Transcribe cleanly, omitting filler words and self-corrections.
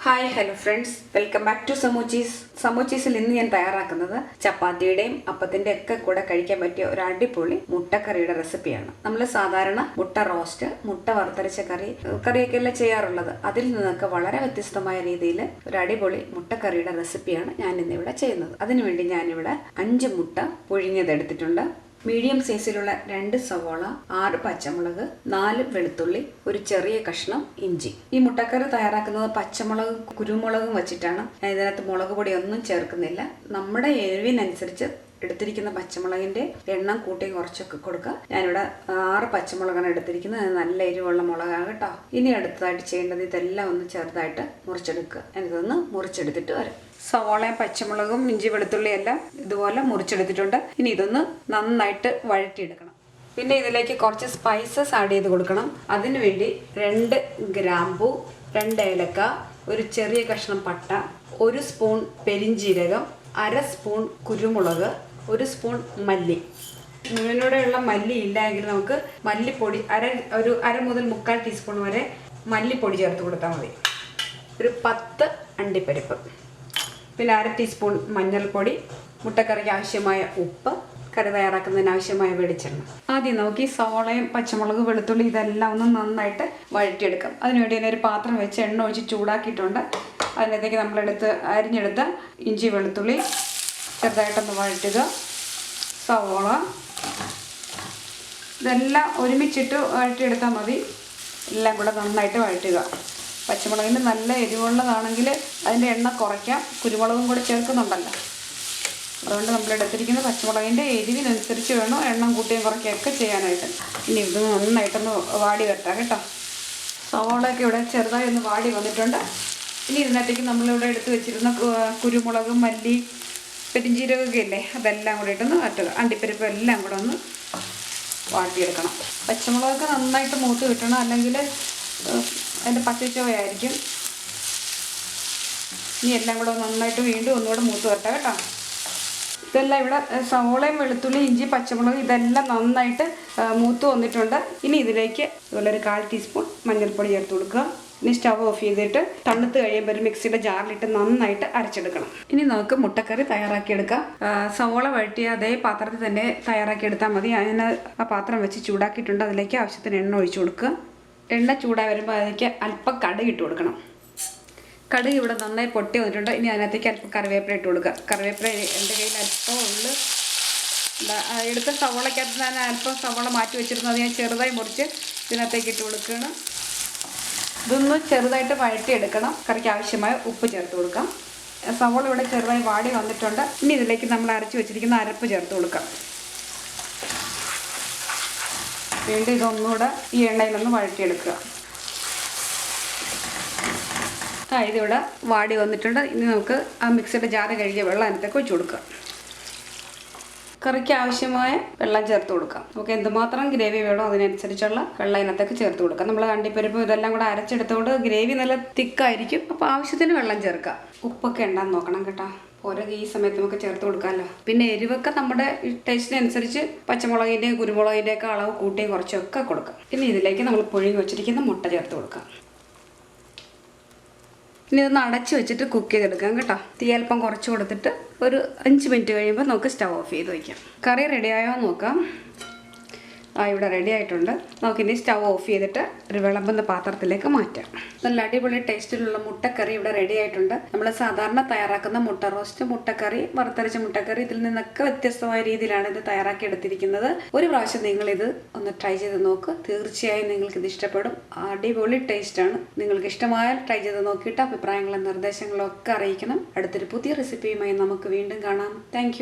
Hi hello friends, welcome back to സമൂച്ചീസ്. സമൂച്ചീസിൽ ഇന്ന് ഞാൻ തയ്യാറാക്കുന്നത് ചപ്പാത്തിയുടെയും അപ്പത്തിൻ്റെ ഒക്കെ കൂടെ കഴിക്കാൻ പറ്റിയ ഒരു അടിപൊളി മുട്ടക്കറിയുടെ റെസിപ്പിയാണ്. നമ്മൾ സാധാരണ മുട്ട റോസ്റ്റ്, മുട്ട വറുത്തരച്ച കറിയൊക്കെ അല്ലേ ചെയ്യാറുള്ളത്. അതിൽ നിന്നൊക്കെ വളരെ വ്യത്യസ്തമായ രീതിയിൽ ഒരു അടിപൊളി മുട്ടക്കറിയുടെ റെസിപ്പിയാണ് ഞാൻ ഇന്നിവിടെ ചെയ്യുന്നത്. അതിനുവേണ്ടി ഞാനിവിടെ 5 മുട്ട പുഴുങ്ങിയതെടുത്തിട്ടുണ്ട്. മീഡിയം സൈസിലുള്ള 2 സവോള, 6 പച്ചമുളക്, 4 വെളുത്തുള്ളി, ഒരു ചെറിയ കഷ്ണം ഇഞ്ചി. ഈ മുട്ടക്കറി തയ്യാറാക്കുന്നത് പച്ചമുളകും കുരുമുളകും വെച്ചിട്ടാണ്. ഞാൻ ഇതിനകത്ത് മുളക് പൊടി ഒന്നും ചേർക്കുന്നില്ല. നമ്മുടെ എരിവിനനുസരിച്ച് എടുത്തിരിക്കുന്ന പച്ചമുളകിന്റെ എണ്ണം കൂട്ടി കുറച്ചൊക്കെ കൊടുക്കുക. ഞാനിവിടെ 6 പച്ചമുളകാണ് എടുത്തിരിക്കുന്നത്. നല്ല എരിവുള്ള മുളകാണ് കേട്ടോ. ഇനി അടുത്തതായിട്ട് ചെയ്യേണ്ടത് ഇതെല്ലാം ഒന്ന് ചെറുതായിട്ട് മുറിച്ചെടുക്കുക. എനിക്കൊന്ന് മുറിച്ചെടുത്തിട്ട് വരാം. സവോളയും പച്ചമുളകും ഇഞ്ചി വെളുത്തുള്ളി എല്ലാം ഇതുപോലെ മുറിച്ചെടുത്തിട്ടുണ്ട്. ഇനി ഇതൊന്ന് നന്നായിട്ട് വഴറ്റിയെടുക്കണം. പിന്നെ ഇതിലേക്ക് കുറച്ച് സ്പൈസസ് ആഡ് ചെയ്ത് കൊടുക്കണം. അതിനുവേണ്ടി 2 ഗ്രാമ്പു, 2 ഏലക്ക, ഒരു ചെറിയ കഷ്ണം പട്ട, 1 സ്പൂൺ പെരിഞ്ജീരകം, 1/2 സ്പൂൺ കുരുമുളക്, 1 സ്പൂൺ മല്ലി. മുഴുവനോടെയുള്ള മല്ലി ഇല്ലെങ്കിൽ നമുക്ക് മല്ലിപ്പൊടി ഒരു അര മുതൽ 1/4 ടീസ്പൂൺ വരെ മല്ലിപ്പൊടി ചേർത്ത് കൊടുത്താൽ മതി. ഒരു 10 അണ്ടിപ്പരിപ്പ്, പിന്നെ 1/2 ടീസ്പൂൺ മഞ്ഞൾപ്പൊടി, മുട്ടക്കറിക്ക് ആവശ്യമായ ഉപ്പ്, കറി തയ്യാറാക്കുന്നതിന് ആവശ്യമായ വെളിച്ചെണ്ണ. ആദ്യം നമുക്ക് ഈ സവോളയും പച്ചമുളക് വെളുത്തുള്ളി ഇതെല്ലാം ഒന്ന് നന്നായിട്ട് വഴറ്റിയെടുക്കാം. അതിനുവേണ്ടി തന്നെ ഒരു പാത്രം വെച്ച് എണ്ണ ഒഴിച്ച് ചൂടാക്കിയിട്ടുണ്ട്. അതിനകത്തേക്ക് നമ്മളെടുത്ത് അരിഞ്ഞെടുത്ത ഇഞ്ചി വെളുത്തുള്ളി ചെറുതായിട്ടൊന്ന് വഴറ്റുക. സവോള ഇതെല്ലാം ഒരുമിച്ചിട്ട് വഴറ്റിയെടുത്താൽ മതി. എല്ലാം കൂടെ നന്നായിട്ട് വഴറ്റുക. പച്ചമുളകിന് നല്ല എരിവുള്ളതാണെങ്കിൽ അതിൻ്റെ എണ്ണ കുറയ്ക്കാം. കുരുമുളകും കൂടെ ചേർക്കുന്നുണ്ടല്ലോ, അതുകൊണ്ട് നമ്മൾ എടുത്തിരിക്കുന്ന പച്ചമുളകിൻ്റെ എരിവിനനുസരിച്ച് വേണം എണ്ണം കൂട്ടിയും കുറയ്ക്കുകയൊക്കെ ചെയ്യാനായിട്ട്. ഇനി ഇത് നന്നായിട്ടൊന്ന് വാടി വരട്ടാം കേട്ടോ. സവോളയൊക്കെ ഇവിടെ ചെറുതായി ഒന്ന് വാടി വന്നിട്ടുണ്ട്. ഇനി ഇതിനകത്തേക്ക് നമ്മളിവിടെ എടുത്ത് വെച്ചിരുന്ന കുരുമുളക്, മല്ലി, പെരിഞ്ജീരകമൊക്കെ ഇല്ലേ, അതെല്ലാം കൂടെ ഇട്ടൊന്ന് വറ്റുക. അണ്ടിപ്പരിപ്പ് എല്ലാം കൂടെ ഒന്ന് വാട്ടിയെടുക്കണം. പച്ചമുളകൊക്കെ നന്നായിട്ട് മൂത്ത് കിട്ടണം, അല്ലെങ്കിൽ അതിൻ്റെ പച്ചച്ചുവയായിരിക്കും. ഇനി എല്ലാം കൂടെ നന്നായിട്ട് വീണ്ടും ഒന്നുകൂടെ മൂത്ത് വരട്ടെ കേട്ടോ. ഇതെല്ലാം ഇവിടെ സവോളയും വെളുത്തുള്ളി ഇഞ്ചി പച്ചമുളക് ഇതെല്ലാം നന്നായിട്ട് മൂത്ത് വന്നിട്ടുണ്ട്. ഇനി ഇതിലേക്ക് ഇതുപോലെ ഒരു 1/4 ടീസ്പൂൺ മഞ്ഞൾപ്പൊടി ചേർത്ത് കൊടുക്കുക. ഇനി സ്റ്റവ് ഓഫ് ചെയ്തിട്ട് തണുത്ത് കഴിയുമ്പോൾ ഒരു മിക്സിയുടെ ജാറിലിട്ട് നന്നായിട്ട് അരച്ചെടുക്കണം. ഇനി നമുക്ക് മുട്ടക്കറി തയ്യാറാക്കിയെടുക്കാം. സവോള വഴറ്റിയ അതേ പാത്രത്തിൽ തന്നെ തയ്യാറാക്കിയെടുത്താൽ മതി. അതിന് ആ പാത്രം വെച്ച് ചൂടാക്കിയിട്ടുണ്ട്. അതിലേക്ക് ആവശ്യത്തിന് എണ്ണ ഒഴിച്ചു കൊടുക്കുക. എണ്ണ ചൂടായി വരുമ്പോൾ അതിലേക്ക് അല്പം കടുക് ഇട്ട് കൊടുക്കണം. കടുക് ഇവിടെ നന്നായി പൊട്ടി വന്നിട്ടുണ്ട്. ഇനി അതിനകത്തേക്ക് അല്പം കറിവേപ്പില ഇട്ട് കൊടുക്കുക. കറിവേപ്പില എൻ്റെ കയ്യിൽ അല്പം ഉള്ളു. എടുത്ത സവോളയ്ക്കകത്ത് ഞാൻ അല്പം സവോള മാറ്റി വെച്ചിരുന്നു. അത് ഞാൻ ചെറുതായി മുറിച്ച് ഇതിനകത്തേക്ക് ഇട്ട് കൊടുക്കുകയാണ്. ഇതൊന്ന് ചെറുതായിട്ട് വഴറ്റിയെടുക്കണം. കറിക്ക് ആവശ്യമായ ഉപ്പ് ചേർത്ത് കൊടുക്കാം. സവോള ഇവിടെ ചെറുതായി വാടി വന്നിട്ടുണ്ട്. ഇനി ഇതിലേക്ക് നമ്മൾ അരച്ച് വെച്ചിരിക്കുന്ന അരപ്പ് ചേർത്ത് കൊടുക്കാം. വീണ്ടും ഇതൊന്നുകൂടെ ഈ എണ്ണയിലൊന്ന് വഴറ്റിയെടുക്കുക. ഇതിവിടെ വാടി വന്നിട്ടുണ്ട്. ഇനി നമുക്ക് ആ മിക്സിയുടെ ജാറ് കഴുകിയ വെള്ളം അതിനകത്തേക്ക് ഒഴിച്ചു കൊടുക്കുക. കറിക്ക് ആവശ്യമായ വെള്ളം ചേർത്ത് കൊടുക്കാം. നമുക്ക് എന്തുമാത്രം ഗ്രേവി വേണോ അതിനനുസരിച്ചുള്ള വെള്ളം അതിനകത്തേക്ക് ചേർത്ത് കൊടുക്കാം. നമ്മൾ അണ്ടിപ്പരിപ്പ് ഇതെല്ലാം കൂടെ അരച്ചെടുത്തുകൊണ്ട് ഗ്രേവി നല്ല തിക്കായിരിക്കും. അപ്പോൾ ആവശ്യത്തിന് വെള്ളം ചേർക്കാം. ഉപ്പൊക്കെ ഉണ്ടാകുന്ന നോക്കണം കേട്ടോ. ഓരോ ഈ സമയത്ത് നമുക്ക് ചേർത്ത് കൊടുക്കാമല്ലോ. പിന്നെ എരിവൊക്കെ നമ്മുടെ ടേസ്റ്റിനനുസരിച്ച് പച്ചമുളകിൻ്റെയും കുരുമുളകിൻ്റെയും ഒക്കെ അളവ് കൂട്ടിയും കുറച്ചൊക്കെ കൊടുക്കാം. പിന്നെ ഇതിലേക്ക് നമ്മൾ പുഴുങ്ങി വെച്ചിരിക്കുന്ന മുട്ട ചേർത്ത് കൊടുക്കാം. ഇനി ഇതൊന്ന് അടച്ച് വെച്ചിട്ട് കുക്ക് ചെയ്തെടുക്കാം കേട്ടോ. തീ അല്പം കുറച്ച് കൊടുത്തിട്ട് ഒരു 5 മിനിറ്റ് കഴിയുമ്പോൾ നമുക്ക് സ്റ്റവ് ഓഫ് ചെയ്ത് വയ്ക്കാം. കറി റെഡിയായോ നോക്കാം. ഇവിടെ റെഡി ആയിട്ടുണ്ട്. നമുക്കിനി സ്റ്റവ് ഓഫ് ചെയ്തിട്ട് ഒരു വിളമ്പുന്ന പാത്രത്തിലേക്ക് മാറ്റാം. നല്ല അടിപൊളി ടേസ്റ്റിലുള്ള മുട്ടക്കറി ഇവിടെ റെഡി ആയിട്ടുണ്ട്. നമ്മൾ സാധാരണ തയ്യാറാക്കുന്ന മുട്ട റോസ്റ്റ്, മുട്ടക്കറി, വറുത്തരച്ച മുട്ടക്കറി ഇതിൽ നിന്നൊക്കെ വ്യത്യസ്തമായ രീതിയിലാണ് ഇത് തയ്യാറാക്കി എടുത്തിരിക്കുന്നത്. ഒരു പ്രാവശ്യം നിങ്ങളിത് ഒന്ന് ട്രൈ ചെയ്ത് നോക്ക്. തീർച്ചയായും നിങ്ങൾക്കിത് ഇഷ്ടപ്പെടും. അടിപൊളി ടേസ്റ്റാണ്. നിങ്ങൾക്ക് ഇഷ്ടമായാൽ ട്രൈ ചെയ്ത് നോക്കിയിട്ട് അഭിപ്രായങ്ങളും നിർദ്ദേശങ്ങളും ഒക്കെ അറിയിക്കണം. അടുത്തൊരു പുതിയ റെസിപ്പിയുമായി നമുക്ക് വീണ്ടും കാണാം. താങ്ക്